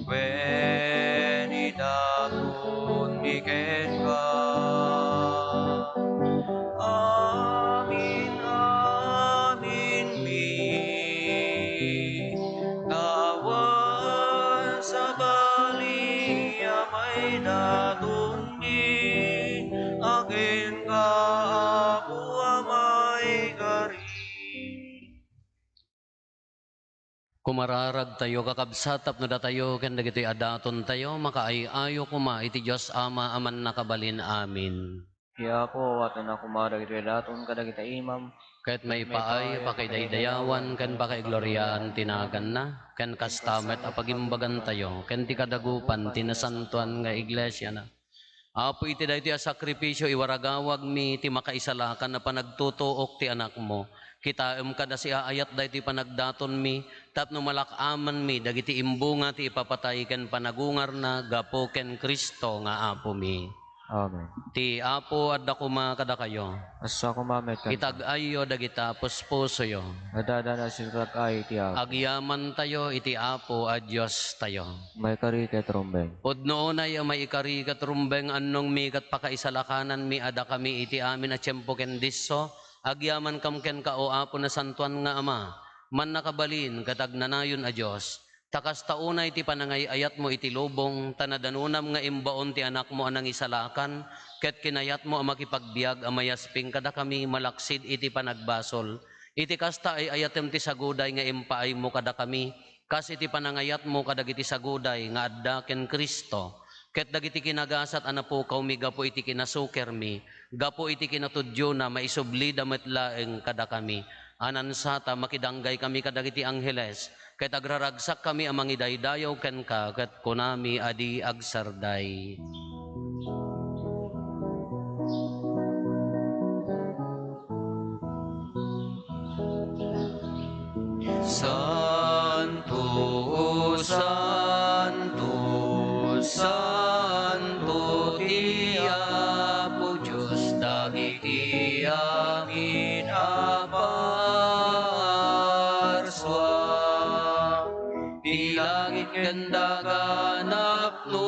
When idatun miken ka, amin amin mi. Tawan sa bali amay datun mi, akin ka amay kari. Kumararag tayo kakabsatap no datayo ken dagiti adaton tayo makaayayo kuma iti Dios Ama aman nakabalin amin. Kaya po, watan ako maragit daton kadagita imam, Kahit may paay pakidaydayawan ken pakaigloriaan tinagan na ken kastamet apagimbagan tayo ken ti kadagupan tinasantuan nga iglesia na. Apo iti daytoy a sakripisyo iwaragawag mi ti makaisalakan na panagtutuok ti anak mo. Kitaem kada si aayat daytoy panagdaton mi tapno malakaman mi dagiti imbunga ti ipapatay ken panagungar na gapo ken Kristo nga Apo mi. Amen. Ti Apo adda kuma kada kayo. Asa ko mamet ka, Itag-ayo dagita puspuso yo. nadadana sirat ay tiyak, Agyaman tayo iti Apo a Dios tayo. may kari ket rumbeng. Pudno na may ikari katrumbeng annong mi kat pakaisalakanan mi ada kami iti amin a tiyempo ken disso. Agyaman kam ken ka o Apo na santuan nga Ama. Man nakabalin katagnanayon a Dios. Takas taunay ti panangayayat mo iti lubong, tanadanunam nga imbaon ti anak mo anang isalakan, ket kinayat mo ang makipagbiag amayasping kada kami malaksid iti panagbasol. Iti kasta ay ayatem ti saguday nga impaay mo kada kami, kas iti panangayat mo kadagiti saguday nga adda ken Kristo. Ket dagiti kinagasat anapo kawmi gapo iti kinasuker mi, gapo iti kinatudyo na maisubli damet laeng kada kami. Anansata makidanggay kami kadagiti angheles, ket agraragsak kami amang idaydayaw ken ka, ket kunami adi agsarday. Santo, Santo, Santo, ti Apo Diyos, dagiti angin aparswa. Ti langit ken daga napno,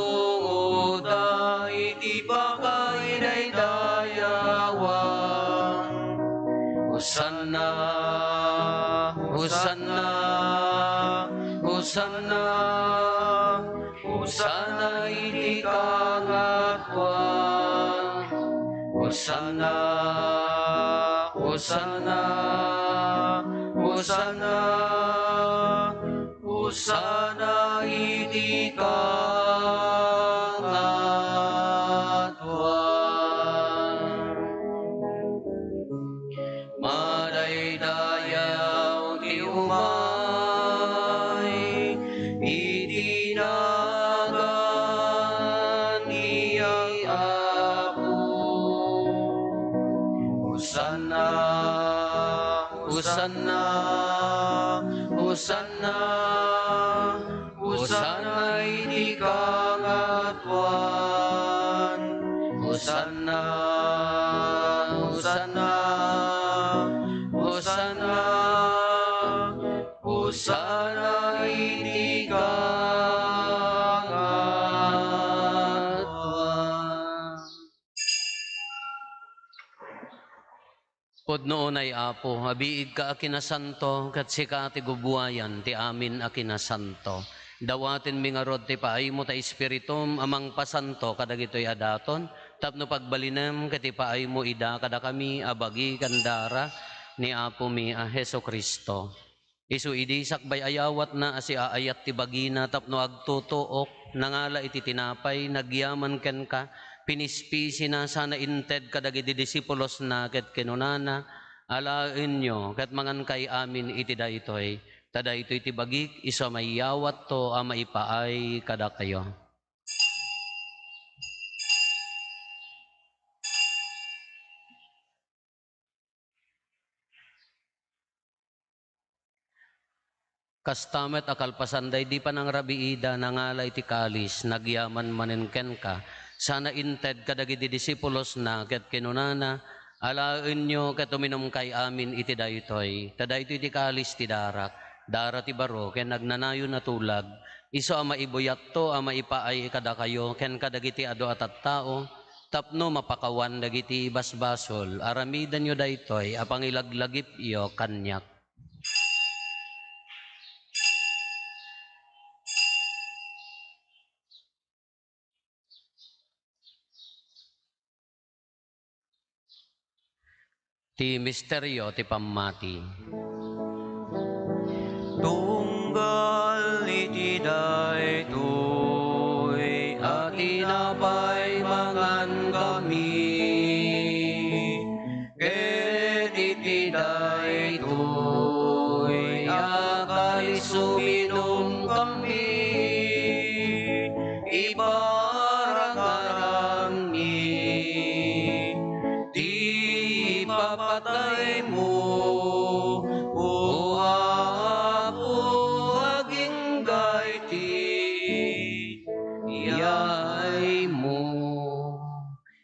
iti pakainaydayawan. Hosanna, Hosanna, Hosanna, Hosanna iti kangatuan. Hosanna, Hosanna, Hosanna, Hosanna iti kangatuan. Madaydayaw ti umay, itinagan ni Apo. Hosanna, Hosanna, Hosanna, Hosanna iti kangatuan. Hosanna, Hosanna, Hosanna, Hosanna iti kangatuan. Pudnoon ay Apo, habiig ka akinasanto, kat sika ti gubuayan, ti amin akinasanto. Dawatin mi nga rod ti paay mo ta espiritum, amang pasanto, kadagitoy adaton, tapno pagbalinem, kati paay mo ida, kada kami, abagi, kandara, ni Apo mi a Heso Kristo. Isu idi sakbay ayawat na asi aayat ti bagina, tapno agtutuok, nangala iti tinapay, nagyaman ken ka, pinispisi na sana inted kadagiti disipulos na ket kinunana, alaen nyo ket mangan kay amin iti daytoy. Tada ito'y tibagik, iso mayawat to a maipaay kada kayo. Kastamet akalpasanday di pa nang rabiida nangalay ti kalis, nagyaman manenken ka, sana inted kadagiti disipulos na ket kinunana, alaen nyo ket uminom kay amin iti daytoy. Tada ito'y ti kalis ti darak, dara ti baro ken nagnanayon na tulag, iso a maibuyat to a maipaay kada kayo ken kadagiti adu at tao, tapno mapakawan dagiti basbasol, aramidan nyo daytoy a pangilaglagip iyo kanyak. Ti misteryo ti pammati. Tunggal iti daytoy at tinapay mangan kami, ket iti daytoy akalis uminom kami, iparangarang ni ti papatay mo, o Apo, aging gayti, iyay mo.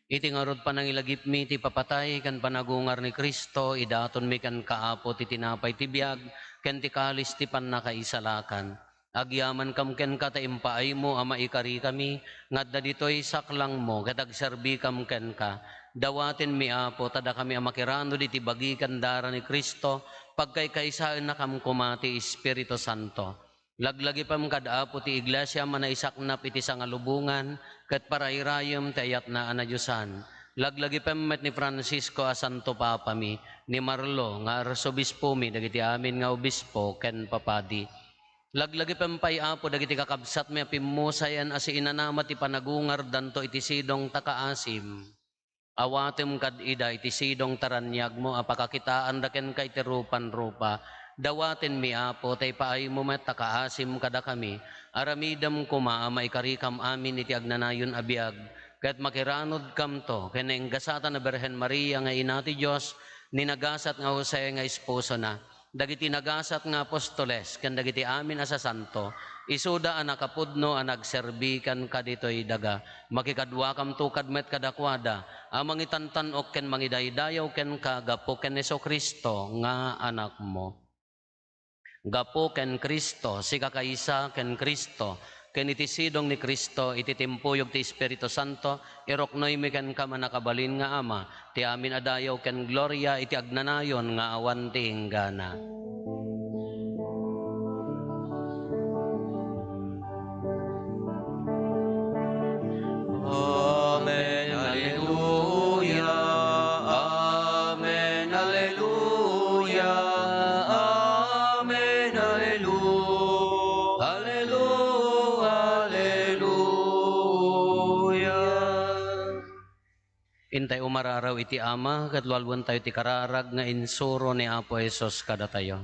Iti ngarod panangilagip mi ti papatay kan panagungar ni Kristo, idaton mi kan kaapo ti tinapay ti biag, ken ti kalis ti pannakaisalakan. Agyaman kam ken ka ta impaay mo ama ikari kami, ngadda ditoy saklang mo, ket agserbi kam ken ka. Dawatin mi Apo, tada kami amakirano di tibagi kandara ni Kristo, pagkaykaysaan na kam kumati Espiritu Santo. Laglagi pam kadaapo ti iglesia manaisaknap iti sangalubungan ket parairayem ti ayat na anayusan. Laglagi pam met ni Francisco a Santo Papa mi, ni Marlo nga arsobispo mi dagiti amin nga obispo ken papadi. Laglagi pam pay apo dagiti kakabsat mi pimusayan as inanamat ti panagungar danto iti sidong takaasim. Awatem kad ida iti sidong taranyag mo apakakitaan daken kay ti rupan-rupa. Dawaten mi apo tay paay mo met takaasim kada kami. Aramidam kuma maikarikam amin iti agnanayon abiyag. Ket makiranod kam to keneng gasatan na Berhen Maria nga ina ti Dios ninagasat nga Jose nga esposo na. Dagiti nagasat nga apostoles ken dagiti amin asa santo. Isuda a nakapudno a nagserbikan kaditoy daga. Makikadwa kam tukad met kadakwada. Mangitantan ok ken mangidaydayaw ken kagapo ken Jesucristo nga anak mo. Gapo ken Kristo, si kakaisa ken Kristo, ken iti sidong ni Kristo, iti timpuyog ti Espiritu Santo, iroknoy mi ken kama nakabalin nga Ama, ti amin adayaw ken gloria, iti agnanayon nga awan ti inggana. Amen, Alleluia. Amen, Alleluia. Amen, Alleluia. Alleluia, Alleluia. Intay umararaw iti Ama, kadwalwan tayo ti kararag nga insuro ni Apo Jesus kada tayo.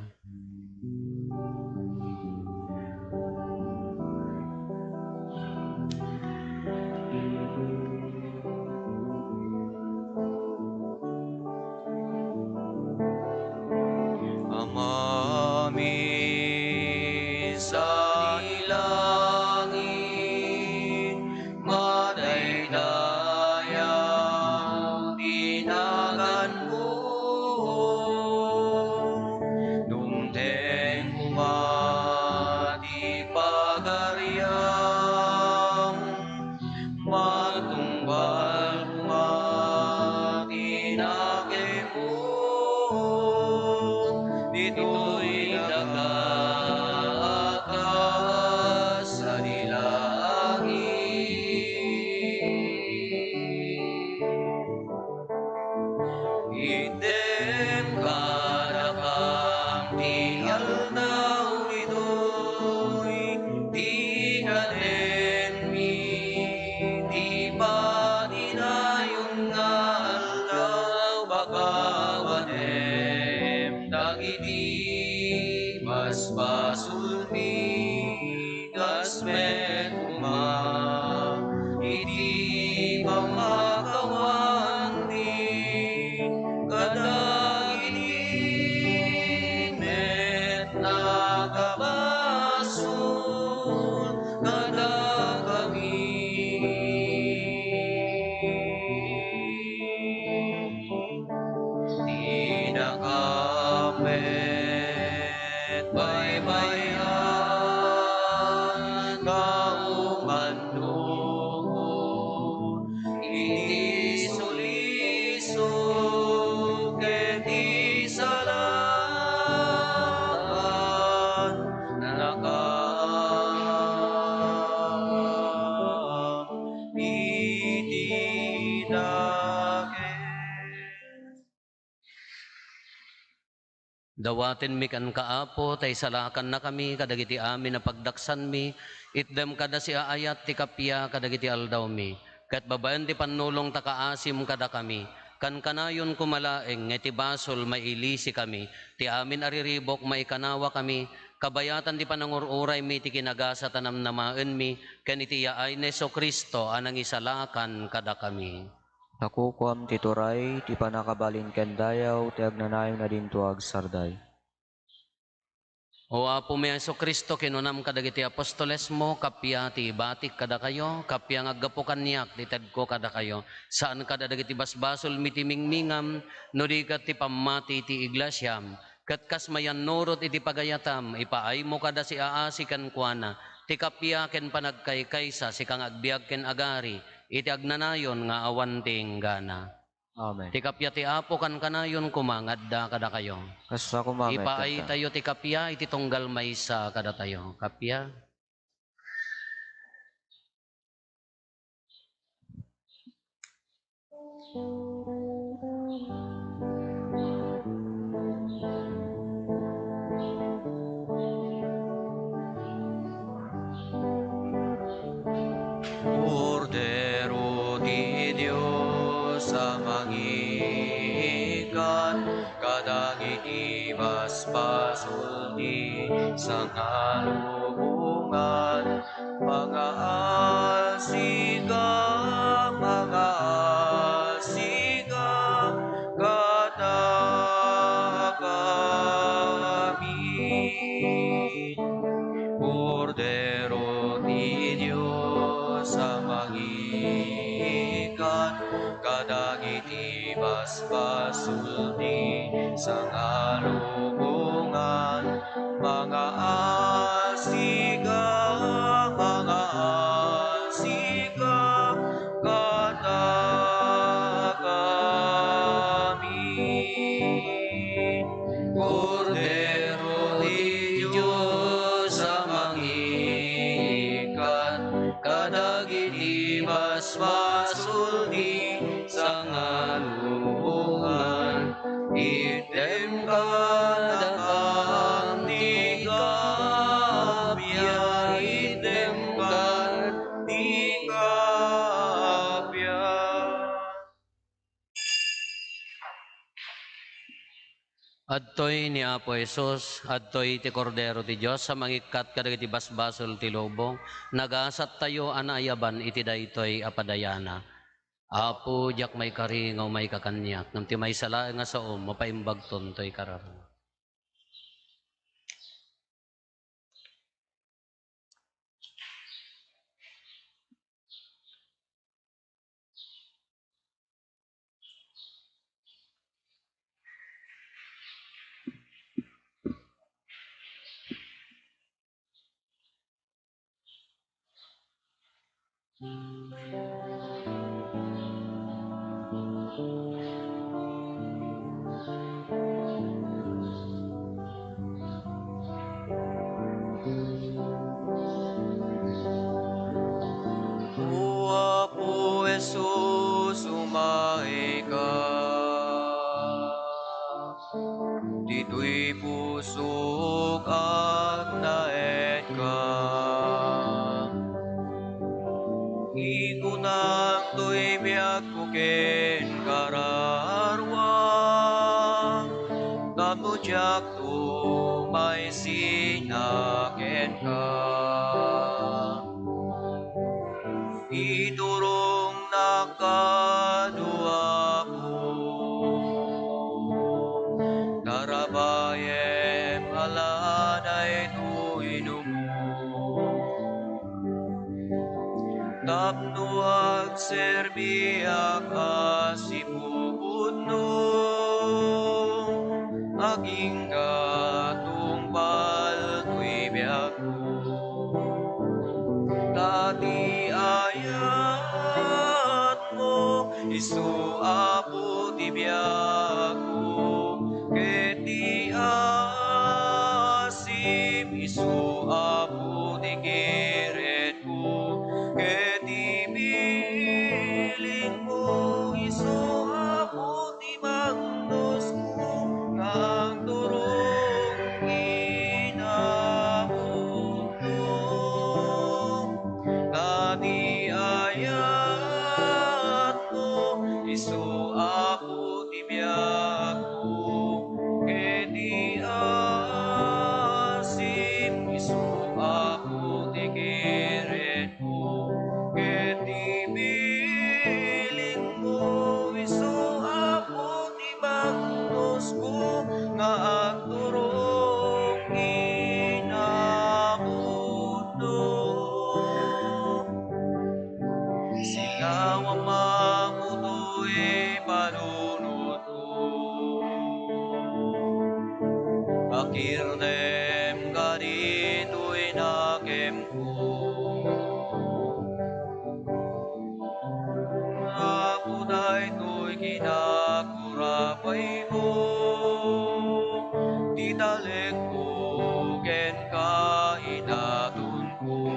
Ama amin sa ilangit, madaydayaw dinagan mo. Dumteng umati pagariang, matunggal umati nakemo. Dito'y nagaatas sa ilangit. Item kadakam tial na umito'y di kaden mi, di pa dinayon nga aldaw bakawanem dagiti basbasul mi gasmet uma iti pamakawan ti kadagiti met nagabasul kadagami. Tinakamet baybayan kaumando iti suliso keti salakan iti daket. Dawaten mi kan kaapo, tay salakan na kami, kadagiti amin na pagdaksan mi, itdem kada si aayat ti kapya, kadagiti aldaw mi. Kat babayan ti panulong takaasim kada kami, kan kanayon kumalaeng, ti basol mailisi kami, ti amin ariribok maikanawa kami, kabayatan ti panangururay mi, ti kinagasa tanamnamaen mi, ken iti yaay ni Jesucristo, anang isalakan kada kami. Nakukuam ti turay, ti panakabalin ken dayaw, ti agnanayon na dinto agsarday. O Apo mi Jesucristo, kinunam kadagiti apostoles mo, kapya ti batik kada kayo, kapya ngaggapo kanyak, ti tedko kada kayo, saan kada dagiti basbasol mitimingmingam, no di kat ti pamati ti iglesyam, kat kas mayan nurot iti pagayatam, ipaay mo kada si aasi kan kuana, ti kapya ken panagkaykaysa, si kang agbiag ken agari, iti agnanayon nga awan ti inggana. Amen. Ti kapya ti Apo kan kanayon kumangadda kada kayo. Kasta kumangat Ipaay kanta. tayo ti kapya iti tunggal maysa kada tayo. Kapya. Cordero di Dios sa mangikan, kadagiti basbasul di sangalubungan, mga asiga, kami. Cordero di Dios sa mangikan, kadagiti basbasul di sangalubungan, mga asiga, kami. Cordero di Diyos sa mangikan, kadagiti basbasul di sangalubungan, item kadakam ti kapya, item kad ti kapya. Adtoy ni Apo Jesus, adtoy ti Kordero ti Dios sa mangikat kadagiti basbasol ti lobong, nagasat tayo anayaban iti daytoy apadayana. Apo jak may karingaw may kakanyak, ngam ti may sala nga saom mapaimbagton toy kararo. O Apo Jesus, umay ka. Dito'y pusok at naet ka. Ikunang to'y biyak kuken kararwang, kamudyak to may sinaken ka. Iturong nakadua po, tarabayem alanay to inumo. Tapno agserbiak asipupudno, aging katungpal to'y biyak ko. Tati ayat mo, Isu Apo ti biyak ko, keti asim, Isu Apo ti keret ko, keti biling mo, Isu Apo ti mandos ko, ngang turong inabuto. Tati ayat mo, Isu Apo ti biyak ko, keti asim, Isu Apo ti keret ko, keti biling mo, Isu Apo ti mandos ko, nga agturong inabuto. Sila mamuto'y panunod ko, akirdem ganito'y nakem ko. Apo dayto'y Italeg ko ken ka inaton ko.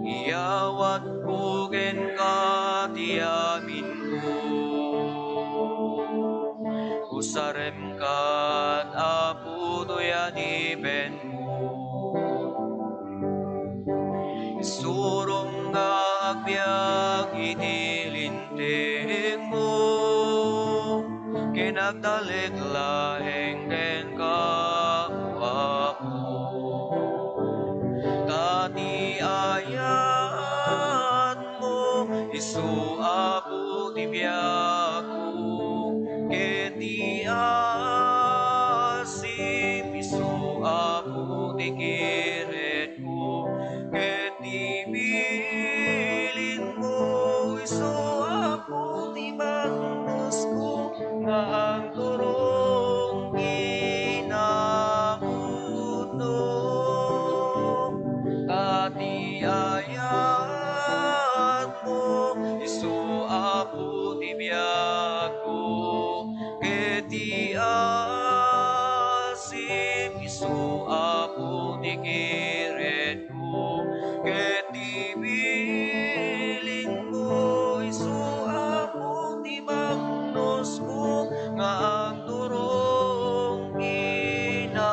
Iyawat ko ken ka tiamin ko. Usarem kat apo doya di ben mo. Surong nga agbyag itilinteg mo. Kinagdalig laeng ken ka apo. Tati ayat mo, isu apo ti biag ko. Keti asim, isu apo ti kiret ko. Keti bilin mo, isu apo ti bagnos ko. Nga ang turong ginamuno. Tati ayat mo, isu apo ti biag ko. Keti asim, isu apo ti kiret ko. Keti bilin mo, isu apo ti bagnos ko. Nga ang turong ginamuno.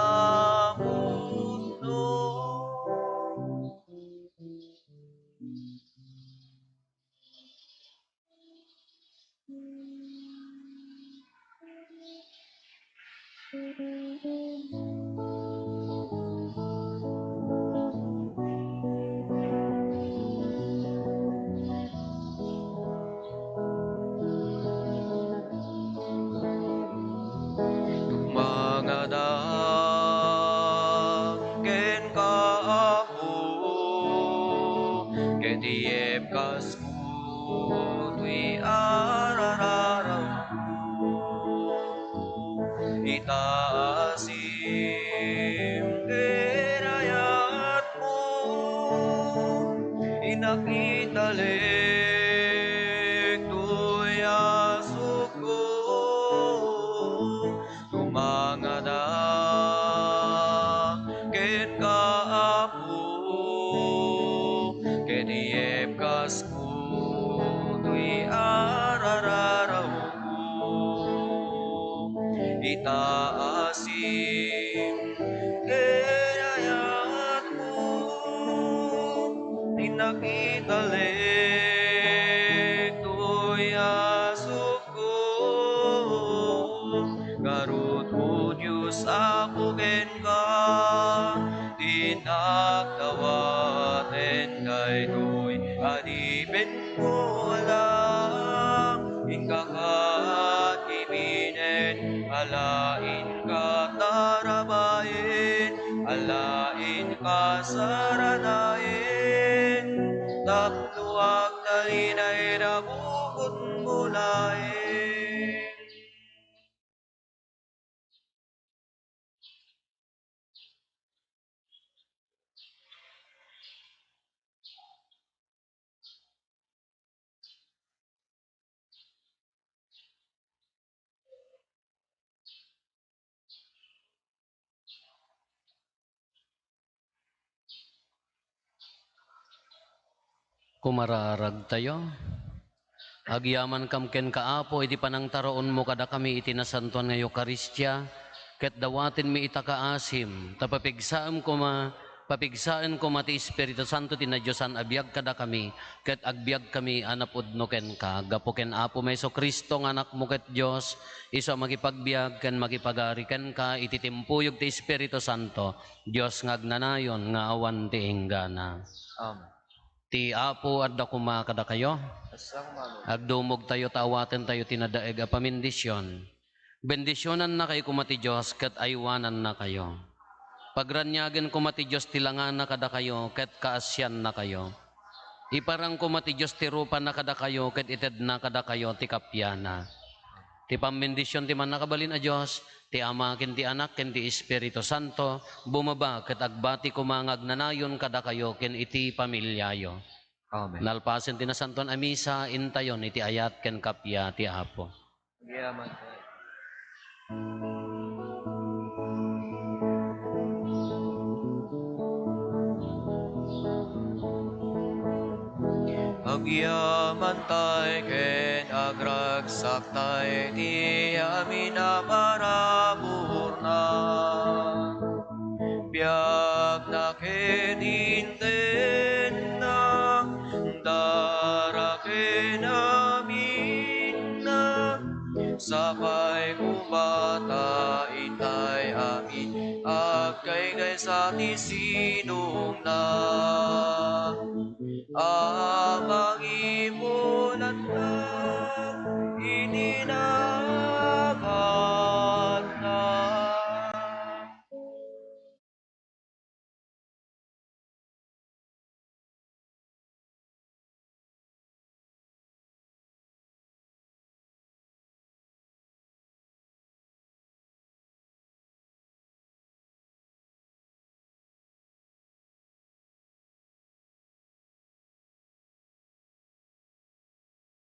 Mangada ken kaapo ken diep kasku tui arararaw itaasim kenayat mo inakitalik tui asuk ko. Tumangada ken kaapo ken diep kasku tui arararaw ko. Itaasim kenayat mo inakitalik tui asuk ko. Garut o Diyos ako ken ka, tinagdawaten kay doy, adipin mo alam, inkakat ibinen, alain ka tarabayin, alain ka saranayin, tapluag talinay na bukod mulain. Kumararag tayo. Agyaman kam ken kaapo, iti panang taroon mo kada kami iti nasantuan nga Eukaristya, ket dawatin mi itakaasim, tapapigsaam ko papigsaan ko ti Espiritu Santo ti na Diyosan abiyag kada kami, ket agbyag kami anapudno ken ka, gapo ken Apo Meso Kristo nga anak mo ket Dios, iso makipagbiag ken makipagari ken ka, iti timpuyog ti Espiritu Santo, Dios nga agnanayon nga awan ti inggana. Amen. Ti Apo adda kuma kada kayo. Asang mano. Agdumog tayo, tawaten tayo, tinadaig a pamindisyon. Bendisyonan na kayo kumati Diyos, kat aywanan na kayo. Pagranyagan kumati Diyos, tilangan na kada kayo, kat kaasyan na kayo. Iparang kumati Diyos, tirupan na kada kayo, kat ited na kada kayo, ti kapyana. Ti pamindisyon ti man nakabalin a Diyos, ti Ama ken ti Anak ken ti Espiritu Santo, bumaba ket agbati kumangag nanayon kada kayo ken iti pamilyayo. Amen. Nalpasen ti nasanton a misa, intayon iti ayat ken kapya ti Apo. Yaman tayo. Agyaman tay ken agragsak tay ti amin a paraburna. Biag na ken inten na dara ken amin na sapay kubata itay amin agkay sa ti sinong na amang